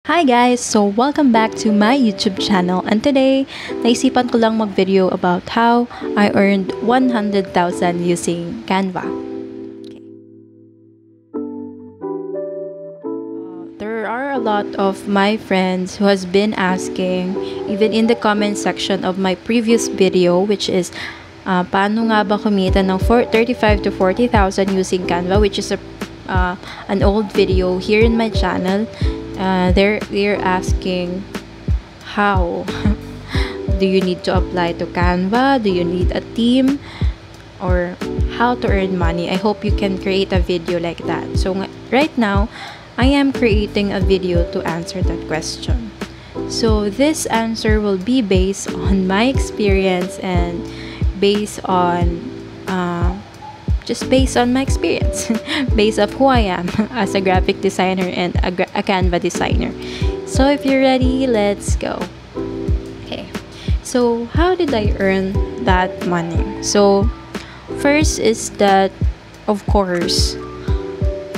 Hi guys! So, welcome back to my YouTube channel, and today, naisipan ko lang mag-video about how I earned 100,000 using Canva. There are a lot of my friends who has been asking, even in the comment section of my previous video, which is paano nga ba kumita ng 35 to 40,000 using Canva, which is an old video here in my channel. They're asking how do you need to apply to Canva, do you need a team, or how to earn money. I hope you can create a video like that. So right now I am creating a video to answer that question. So this answer will be based on my experience and based on just based on my experience, based of who I am as a graphic designer and a Canva designer. So if you're ready, let's go. Okay, so how did I earn that money? So first is that, of course,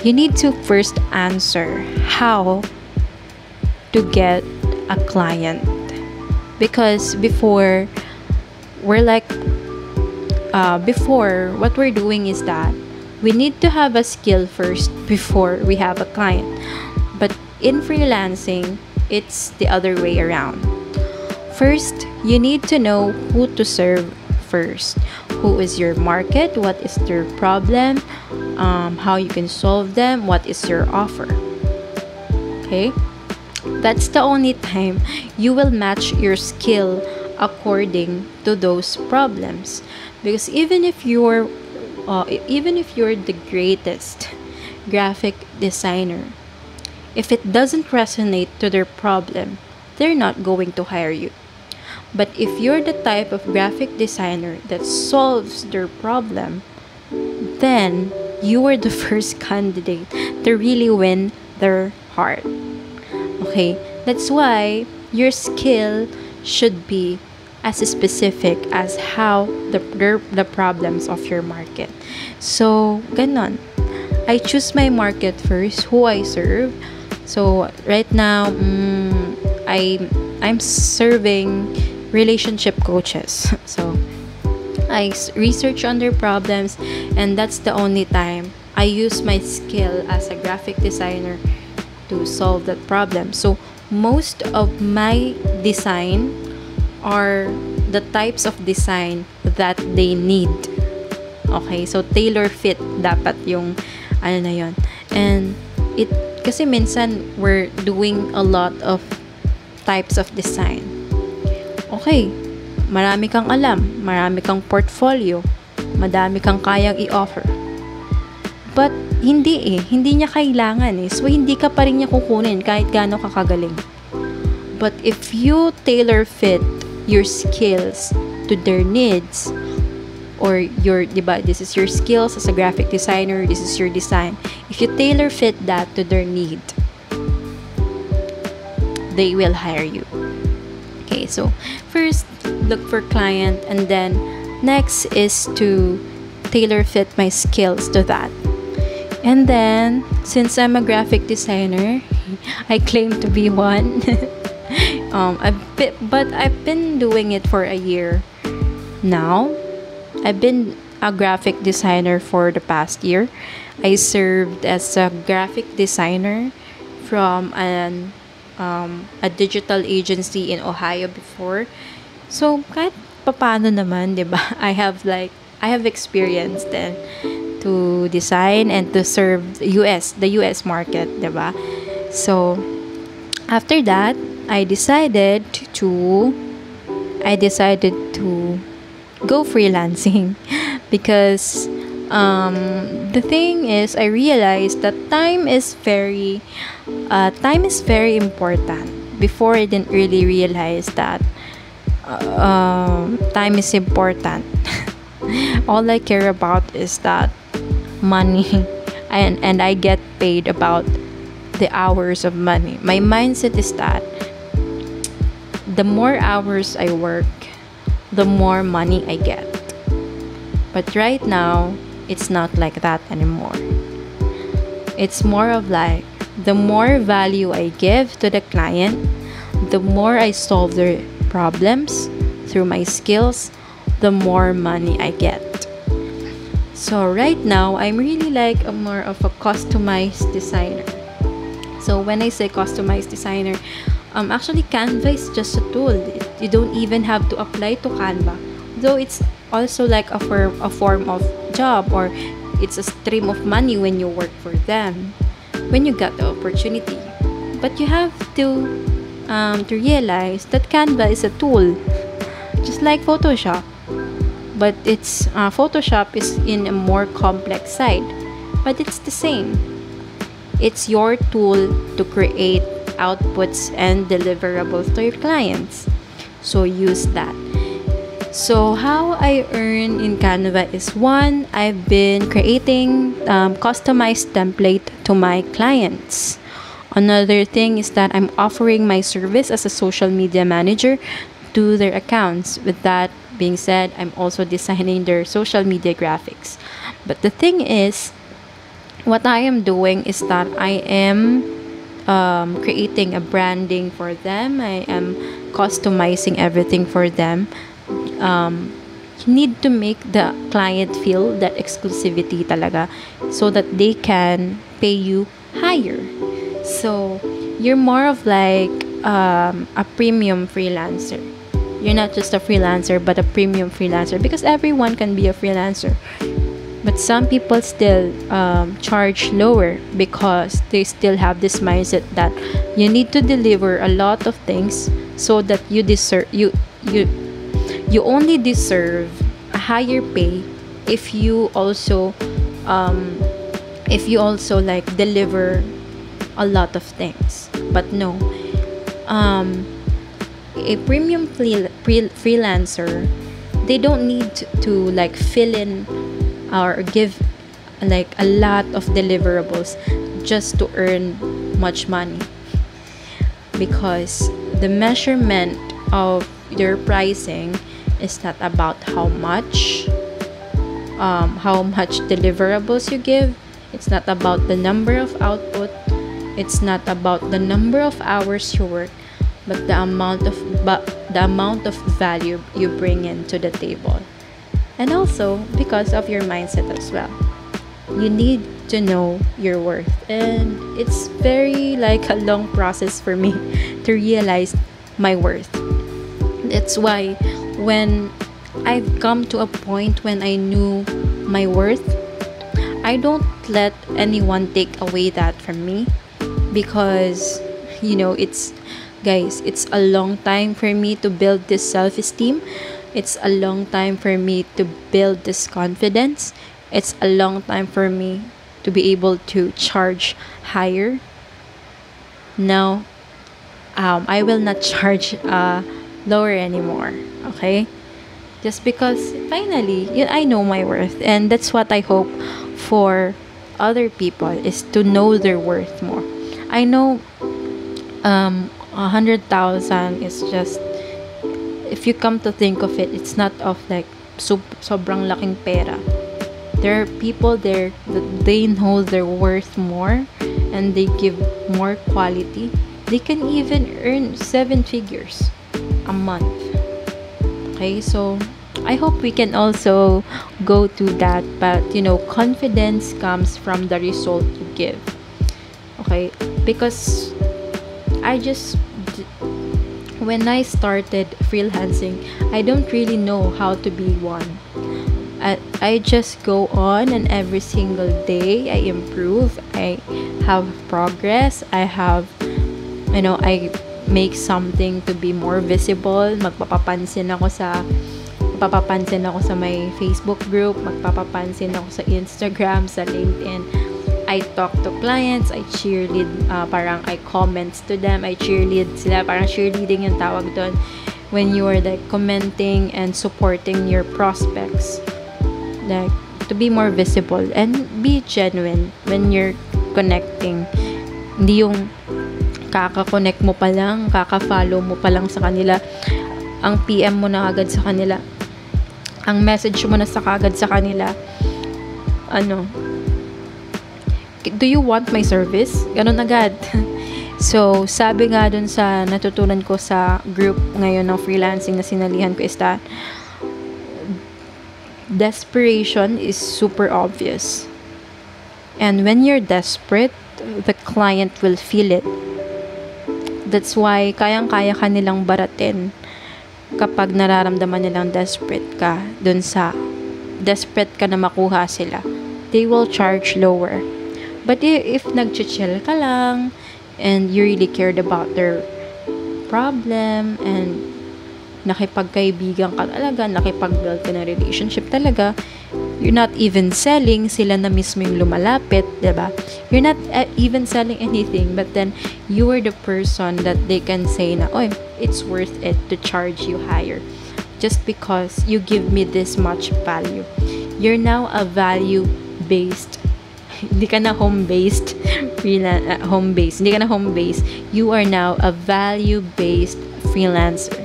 you need to first answer how to get a client, because before what we're doing is that we need to have a skill first before we have a client. But in freelancing, it's the other way around. First, you need to know who to serve first. Who is your market? What is their problem? How you can solve them? What is your offer? Okay? That's the only time you will match your skill according to those problems. Because even if you're the greatest graphic designer, if it doesn't resonate to their problem, they're not going to hire you. But if you're the type of graphic designer that solves their problem, then you are the first candidate to really win their heart. Okay, that's why your skill should be as specific as how the problems of your market. So, ganon. I choose my market first, who I serve. So, right now, I'm serving relationship coaches. So, I research on their problems, and that's the only time I use my skill as a graphic designer to solve that problem. So, most of my design are the types of design that they need. Okay, so tailor fit dapat yung ano na yon. And it kasi minsan we're doing a lot of types of design. Okay, marami kang alam, marami kang portfolio, madami kang kayang i-offer. But hindi niya kailangan eh. So hindi ka pa rin niya kukunin kahit gaano ka kagaling. But if you tailor fit your skills to their needs, or diba, this is your skills as a graphic designer, this is your design. If you tailor fit that to their need, they will hire you. Okay, so first look for client, and then next is to tailor fit my skills to that. And then, since I'm a graphic designer, I claim to be one. But I've been doing it for a year now. I've been a graphic designer for the past year. I served as a graphic designer from a digital agency in Ohio before. So kahit papaano naman, 'di ba? I have experience then to design and to serve the US market, 'di ba? So after that, I decided to go freelancing because the thing is, I realized that time is very important. Before, I didn't really realize that time is important. All I care about is that money, and I get paid about the hours of money. My mindset is that the more hours I work, the more money I get. But right now, it's not like that anymore. It's more of like The more value I give to the client, the more I solve their problems through my skills, the more money I get. So right now, I'm really like a more of a customized designer. So when I say customized designer, actually Canva is just a tool. You don't even have to apply to Canva. Though it's also like a form of job, or it's a stream of money when you work for them, when you get the opportunity. But you have to realize that Canva is a tool, just like Photoshop. But it's Photoshop is in a more complex side, but it's the same. It's your tool to create outputs and deliverables to your clients. So use that. So how I earn in Canva is, one, I've been creating customized template to my clients. Another thing is that I'm offering my service as a social media manager to their accounts. With that being said, I'm also designing their social media graphics. But the thing is, what I am doing is that I am creating a branding for them. I am customizing everything for them. You need to make the client feel that exclusivity talaga, so that they can pay you higher. So you're more of like a premium freelancer. You're not just a freelancer, but a premium freelancer, because everyone can be a freelancer. But some people still charge lower because they still have this mindset that you need to deliver a lot of things, so that you only deserve a higher pay if you also like deliver a lot of things. But no, a premium freelancer, they don't need to like fill in or give like a lot of deliverables just to earn much money, because the measurement of their pricing is not about how much deliverables you give. It's not about the number of output. It's not about the number of hours you work, but the amount of value you bring into the table. And also because of your mindset as well. You need to know your worth, and it's very like a long process for me to realize my worth. That's why when I've come to a point when I knew my worth, I don't let anyone take away that from me, because it's a long time for me to build this self-esteem. It's a long time for me to build this confidence. It's a long time for me to be able to charge higher. Now, I will not charge lower anymore, okay? Just because finally, I know my worth, and that's what I hope for other people, is to know their worth more. I know 100,000 is just, if you come to think of it, it's not of like sobrang laking pera. There are people there that they know their worth more, and they give more quality. They can even earn 7 figures a month. Okay, so I hope we can also go to that, but confidence comes from the result you give. Okay, because when I started freelancing, I don't really know how to be one. I just go on, and every single day I improve. I have progress. I make something to be more visible. Magpapapansin ako sa my Facebook group, magpapapansin ako sa Instagram, sa LinkedIn. I talk to clients, I cheerlead, parang I comments to them, I cheerlead sila, parang cheerleading yung tawag doon, when you are like commenting and supporting your prospects, like to be more visible and be genuine when you're connecting. Hindi yung kaka-connect mo pa lang, kaka-follow mo pa lang sa kanila, ang PM mo na agad sa kanila, ang message mo na sa kagad sa kanila, Do you want my service? Ganun agad. So, sabi nga dun sa natutunan ko sa group ngayon ng freelancing na sinalihan ko is that desperation is super obvious. And when you're desperate, the client will feel it. That's why kayang-kaya ka nilang baratin kapag nararamdaman nilang desperate ka na makuha sila. They will charge lower. But if nag-chill ka lang and you really cared about their problem and nakipagkaibigan ka talaga, nakipag-build ka na relationship talaga, you're not even selling, sila na mismo yung lumalapit, diba? You're not even selling anything, but then you are the person that they can say na, oy, it's worth it to charge you higher just because you give me this much value. You're now a value-based, hindi ka na home-based, home-based, hindi ka na home-based. You are now a value-based freelancer.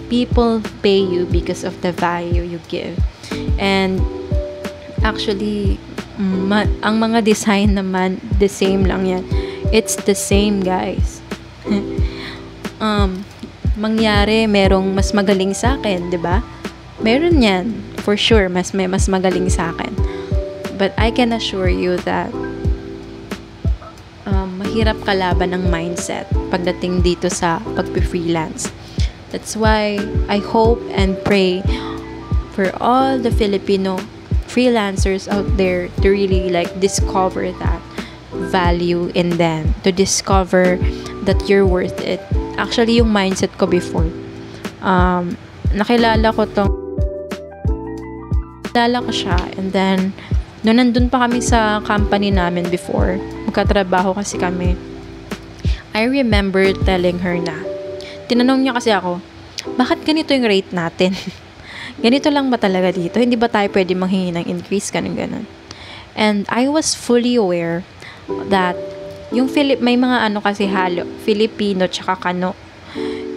People pay you because of the value you give. And actually, ang mga design naman, the same lang yan. It's the same, guys. Mangyari, merong mas magaling sa akin, di ba? Meron yan. For sure, mas magaling sa akin. But I can assure you that mahirap kalaban ng mindset pagdating dito sa pagpi-freelance. That's why I hope and pray for all the Filipino freelancers out there to really like discover that value in them, to discover that you're worth it. Actually, yung mindset ko before, nakilala ko siya, and then noon nandun pa kami sa company namin before, magkatrabaho kasi kami, I remember telling her na, tinanong niya kasi ako, bakit ganito yung rate natin? Ganito lang ba talaga dito? Hindi ba tayo pwede manghingi ng increase? Ganun. And I was fully aware that yung may mga ano kasi halo, Filipino tsaka Kano.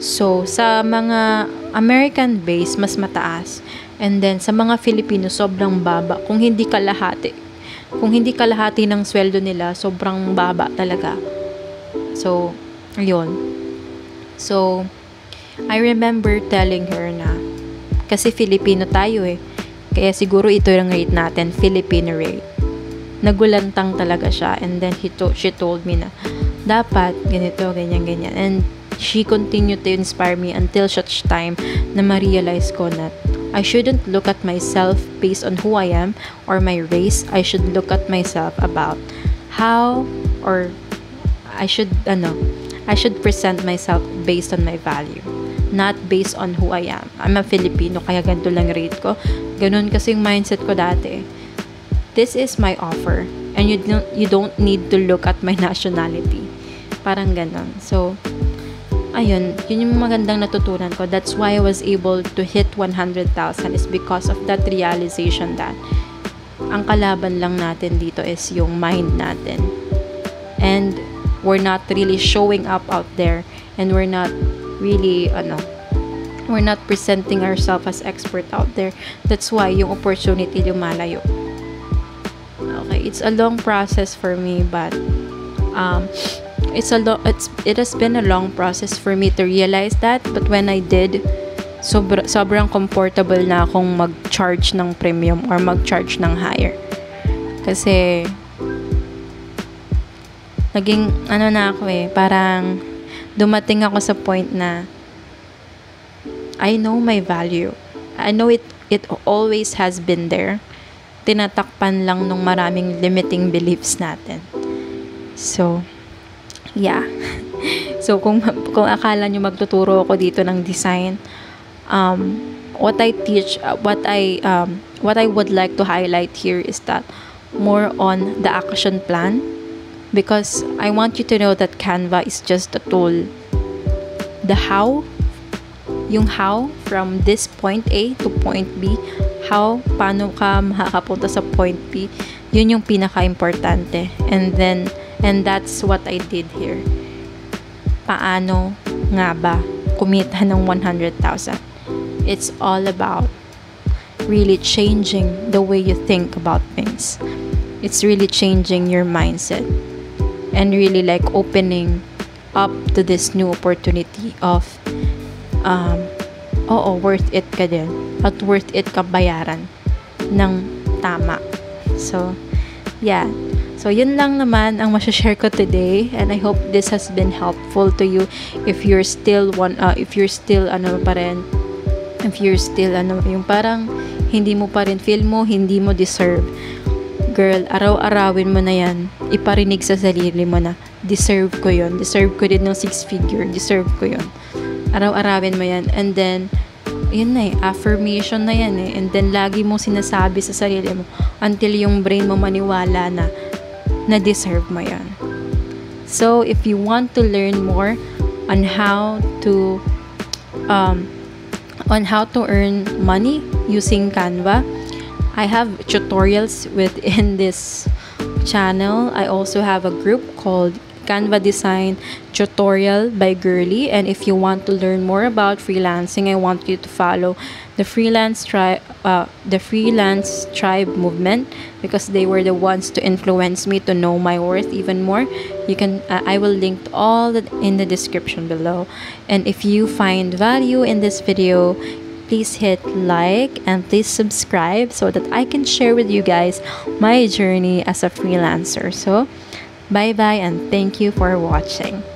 So, sa mga American base, mas mataas. And then, sa mga Filipino, sobrang baba. Kung hindi kalahati ng sweldo nila, sobrang baba talaga. So, yun. So, I remember telling her na, kasi Filipino tayo eh. Kaya siguro ito yung rate natin, Filipino rate. Nagulantang talaga siya. And then, she told me na, dapat, ganito, ganyan. And she continued to inspire me until such time na ma-realize ko na I shouldn't look at myself based on who I am or my race. I should look at myself about how, or I should present myself based on my value, not based on who I am. I'm a Filipino, kaya ganito lang rate ko. Ganun kasi yung mindset ko dati. This is my offer, and you don't need to look at my nationality. Parang ganun. So, ayun, yun yung magandang natutunan ko. That's why I was able to hit 100,000 is because of that realization that ang kalaban lang natin dito is yung mind natin. And we're not really showing up out there, and we're not really, we're not presenting ourselves as expert out there. That's why yung opportunity lumalayo. Okay, it's a long process for me, but it has been a long process for me to realize that. But when I did, sobrang comfortable na akong mag-charge ng premium or mag-charge ng higher. Kasi naging na ako eh, parang dumating ako sa point na I know my value. I know it always has been there. Tinatakpan lang nung maraming limiting beliefs natin. So, yeah. So, kung akala nyo magtuturo ako dito ng design, what I teach, what I would like to highlight here is that more on the action plan, because I want you to know that Canva is just a tool. The how, yung how from this point A to point B, paano ka makakapunta sa point B, yun yung pinaka-importante. And that's what I did here. Paano nga ba kumita ng 100,000? It's all about really changing the way you think about things. it's really changing your mindset and really like opening up to this new opportunity of worth it ka din at worth it ka bayaran ng tama. So yeah, so yun lang naman ang masashare ko today, and I hope this has been helpful to you. If you're still yung parang hindi mo pa rin, feel mo hindi mo deserve, girl, araw-arawin mo na yan, iparinig sa sarili mo na deserve ko yun, deserve ko din ng 6 figure, deserve ko yun. Araw-arawin mo yan, and then yun na affirmation na yan and then lagi mong sinasabi sa sarili mo until yung brain mo maniwala na deserve mo yan. So if you want to learn more on how to earn money using Canva, I have tutorials within this channel. I also have a group called Canva Design Tutorial by Girly, and if you want to learn more about freelancing, I want you to follow the Freelance Tribe movement, because they were the ones to influence me to know my worth even more. You can I will link all that in the description below, and if you find value in this video, please hit like and please subscribe so that I can share with you guys my journey as a freelancer. So bye bye and thank you for watching.